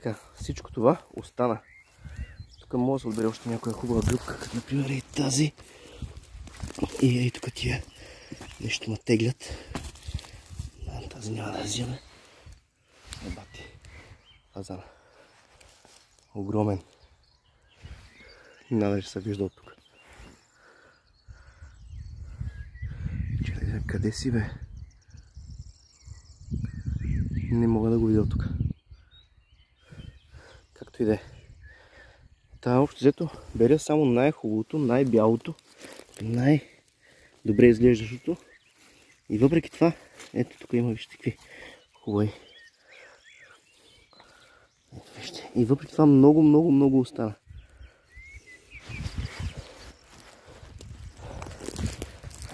така, всичко това остана. Тук може да се отбере още някоя хубава гръбка, като например и тази. И ей тук тия нещо ме теглят. Тази няма да вземе. Ебати. Фазана. Огромен. Надали се вижда от тук. Чакай, къде си бе? Не мога да го видя от тук. Както и да е. Та общо взето беря само най-хубавото, най-бялото, най-добре изглеждащото. И въпреки това, ето тук има, вижте какви хубави. Ето вижте. И въпреки това много остана.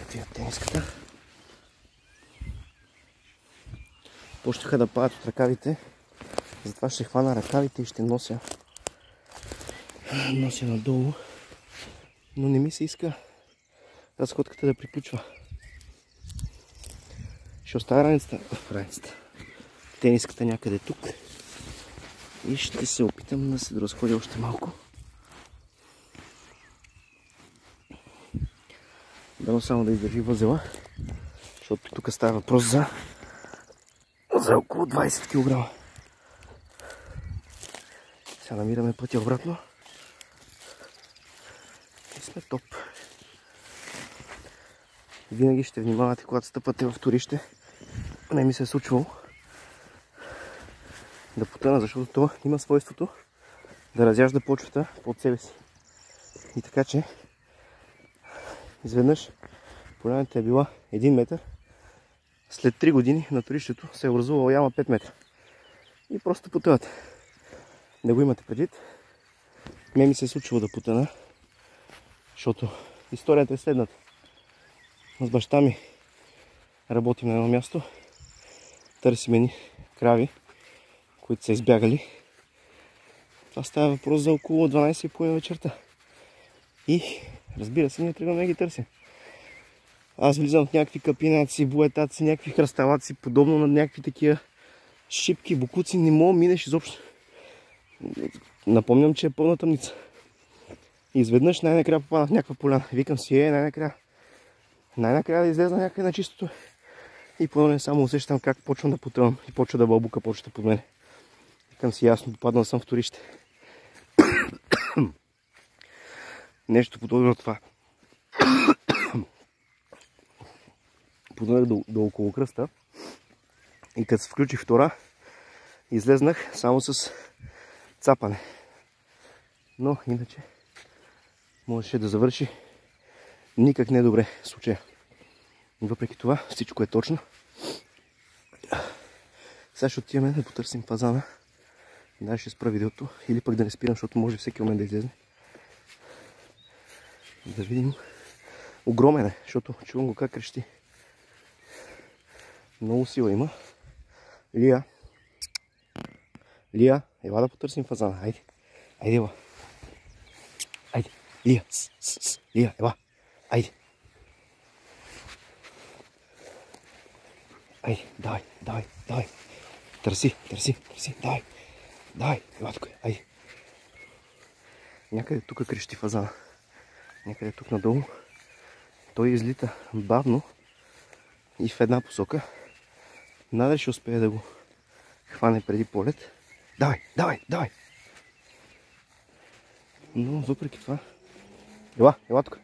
Ето я тениската. Почнаха да падат от ръкавите. Затова ще хвана ръкавите и ще нося надолу. Но не ми се иска разходката да приключва. Ще оставя раницата. Тениската някъде тук. И ще се опитам да се доразходя още малко. Дано само да издържи възела. Защото тук става въпрос за около 20 кг. Сега намираме пътя обратно. И сме топ. Винаги ще внимавате, когато стъпате в турище. Не ми се е случвало да потъна, защото то има свойството да разяжда почвата под себе си. И така че изведнъж поляната е била 1 метър. След 3 години на турището се е образувала яма 5 метра. И просто потъвате. Да го имате предвид. Мен ми се е случило да потъна, защото историята е следната. С баща ми работим на едно място. Търсим едни крави, които са избягали. Това става въпрос за около 12:30 вечерта. И разбира се, ние тръгваме да ги търсим. Аз влизам в някакви капинаци, буетаци, някакви хръсталаци, подобно на някакви такива шипки, букуци. Не мога минеш изобщо. Напомням, че е пълна тъмница. И изведнъж най-накрая попадна в някаква поляна. Викам си, най-накрая да излезна някъде на чистото. И по-не само усещам как почвам да потъвам и почва да бълбука почвата под мен. Викам си, ясно, попаднал съм в турище. Нещо подобно от това. Поднах до около кръста и като се включих втора, излезнах само с цапане. Но иначе можеше да завърши никак не добре случая. Въпреки това всичко е точно. Сега ще отиваме да потърсим фазана. Дали ще спра видеото или пък да не спирам, защото може всеки момент да излезе. Да видим. Огромен е, защото чувам го как крещи. Много сила има. Лия, ела да потърсим фазана. Айде, ела. Айде, Лия, Лия, ела. Айде. Айде, давай. Търси, давай, ела тук, айде. Някъде тук крещи фазана. Някъде тук надолу. Той излита бавно и в една посока. Надали ще успее да го хване преди полет. Давай. Но въпреки това... Ела тук.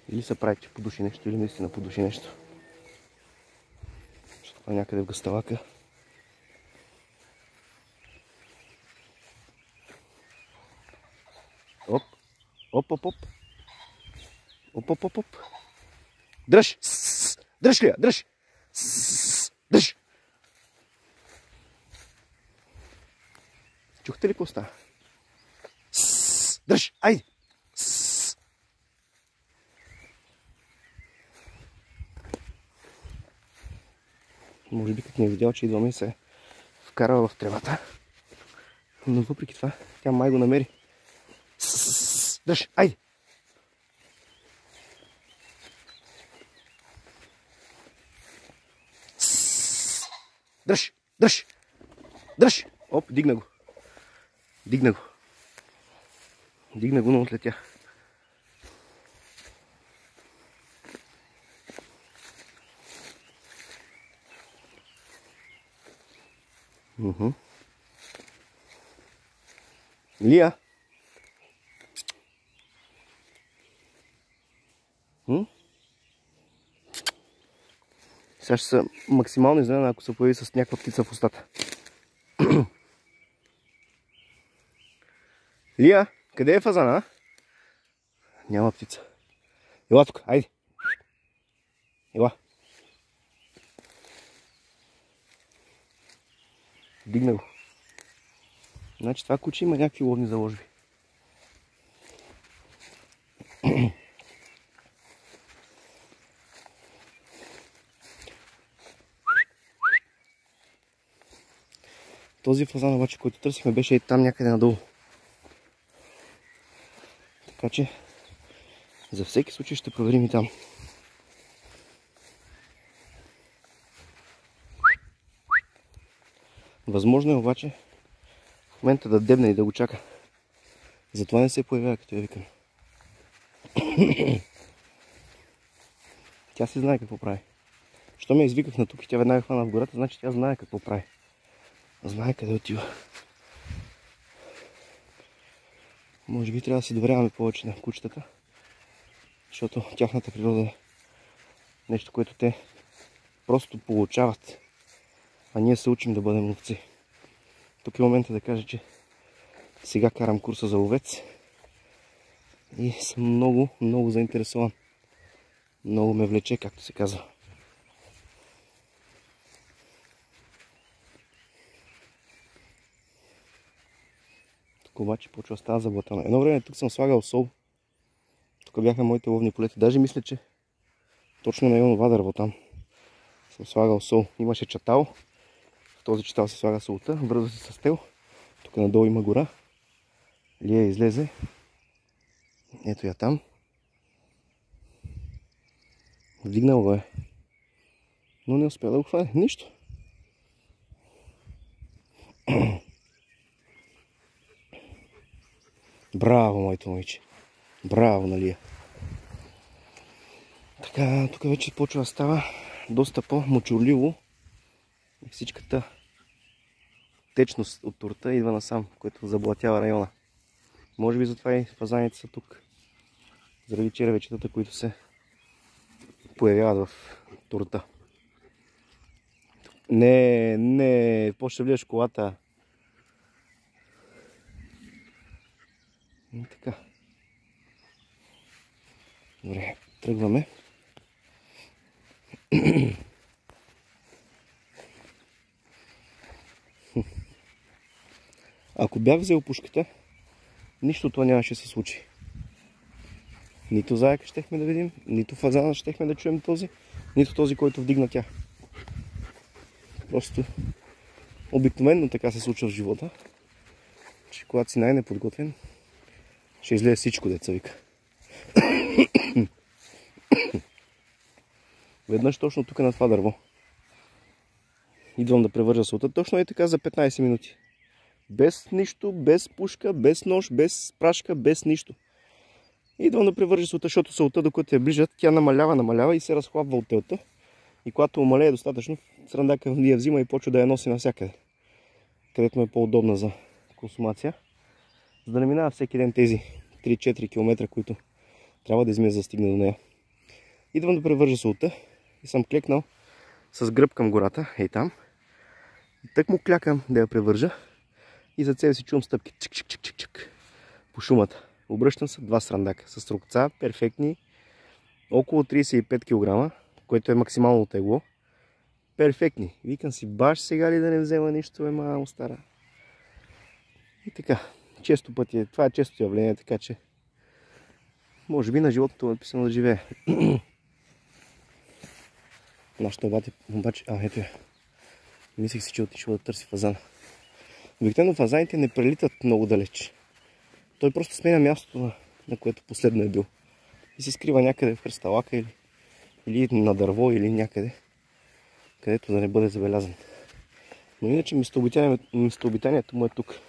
Или се прави, че подуши нещо, или наистина подуши нещо. Защото това някъде в гъсталака. Оп. Дръж! Дръж, Лия, дръж! Дръж! Чухте ли какво става? Дръж! Айде! Може би като не е видял, че идваме и се вкарва в тревата. Но въпреки това, тя май го намери. Дръж! Айде! Дръж! Дръж! Дръж! Оп, дигна го. Дигна го. Дигна го, но отлетя. Лия? Сега ще са максимално изненадана, ако се появи с някаква птица в устата. Лия, къде е фазана, а? Няма птица. Ела тук, айде. Ела. Дигна го. Значи това куче има някакви ловни заложби. Този фазан обаче, който търсихме, беше и там някъде надолу. Така че за всеки случай ще проверим и там. Възможно е обаче в момента да дебне и да го чака. Затова не се появява, като я викам. Тя си знае какво прави. Що ме извиках на тук и тя веднага хвана в гората, значи тя знае какво прави. Знае къде отива. Може би трябва да си доверяваме повече на кучетата, защото тяхната природа е нещо, което те просто получават, а ние се учим да бъдем ловци. Тук е момента да кажа, че сега карам курса за ловец и съм много, много заинтересован. Много ме влече, както се казва. Тук обаче почва да става заблатана. Едно време тук съм слагал сол. Тук бяха моите ловни полета. Даже мисля, че точно на онова дърво там съм слагал сол. Имаше чатал. В този чатал се слага солта. Връзва се с тел. Тук надолу има гора. Лия излезе. Ето я там. Вдигнал го е. Но не успя да го хване. Нищо. Браво, моето момиче. Браво, Лия. Така, тук вече почва да става доста по-мочурливо. И всичката течност от турта идва насам, което заблатява района. Може би затова и фазаните са тук. Заради червечетата, които се появяват в турта. Не, почва да влияш в колата. И така. Добре, тръгваме. Ако бях взел пушката, нищо това нямаше да се случи. Нито заека щехме да видим, нито фазана щехме да чуем този, нито този, който вдигна тя. Просто обикновено така се случва в живота, че когато си най-неподготвен, ще излезе всичко, деца вика. Веднъж точно тук на това дърво. Идвам да превържа солта. Точно е така за 15 минути. Без нищо, без пушка, без нож, без прашка, без нищо. Идвам да превържа солта, защото солта, докато я ближат, тя намалява и се разхлабва от телта. И когато умалее достатъчно, срандака я взима и почва да я носи навсякъде. Където му е по-удобна за консумация. За да не минава всеки ден тези 3-4 км, които трябва да измия за да стигне до нея. Идвам да превържа солта и съм клекнал с гръб към гората, ей там. И тък му клякам да я превържа и за себе си чувам стъпки. Чик-чик-чик-чик по шумата. Обръщам се 2 срандака с рукца, перфектни, около 35 кг, което е максимално тегло. Перфектни. Викам си, баш сега ли да не взема нищо, мамо стара. И така, често пъти, това е често явление, така че може би на животното е написано да живее. Нашата обаче, ето я. Мислих си, че отишла да търси фазана. Обикновено фазаните не прелитат много далеч. Той просто сменя мястото, на което последно е бил. И се скрива някъде в хръсталака или на дърво или някъде, където да не бъде забелязан. Но иначе местообитанието му е тук.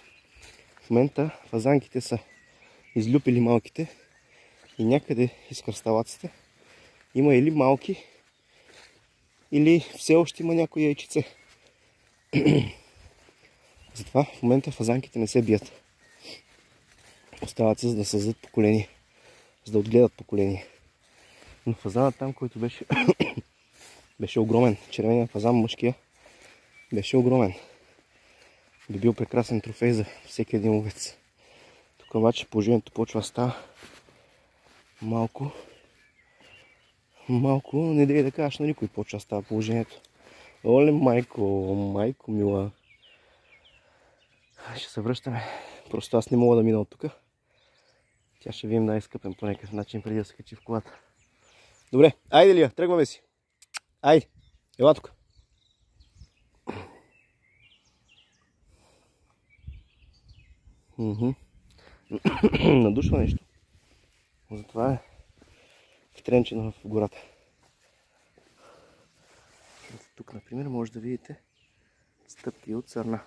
В момента фазанките са излюпили малките и някъде из кръсталаците има или малки, или все още има някои яйчице. Затова в момента фазанките не се бият. Остават се, за да създадат поколение, за да отгледат поколение. Но фазанът там, който беше беше огромен, червеният фазан мъжкия, беше огромен. Би бил прекрасен трофей за всеки един ловец. Тук обаче положението почва да става малко, не дай да кажеш на никой почва да става положението. Оле, майко мила. Ще се връщаме. Просто аз не мога да мина от тук. Тя ще видим да изкъпем по някакъв начин преди да се качи в колата. Добре, айде Лия, тръгваме си. Айде, ела тук. Надушва нещо. Затова е втренчено в гората. Тук, например, може да видите стъпки от сърна.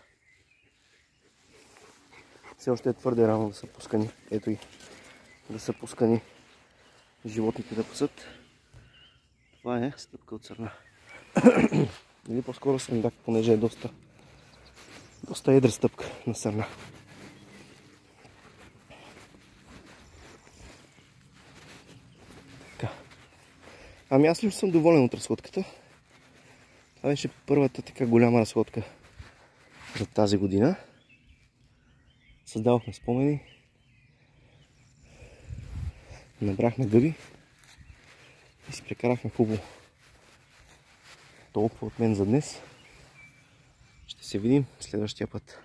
Все още е твърде рано да са пускани. Ето ги. Да са пускани животните да пасат. Това е стъпка от сърна. Или по-скоро срендак, понеже е доста едра стъпка на сърна. Така. Ами аз лично съм доволен от разходката. Това беше първата така голяма разходка за тази година. Създавахме спомени. Набрахме гъби и си прекарахме хубаво. Толкова от мен за днес. Ще се видим следващия път.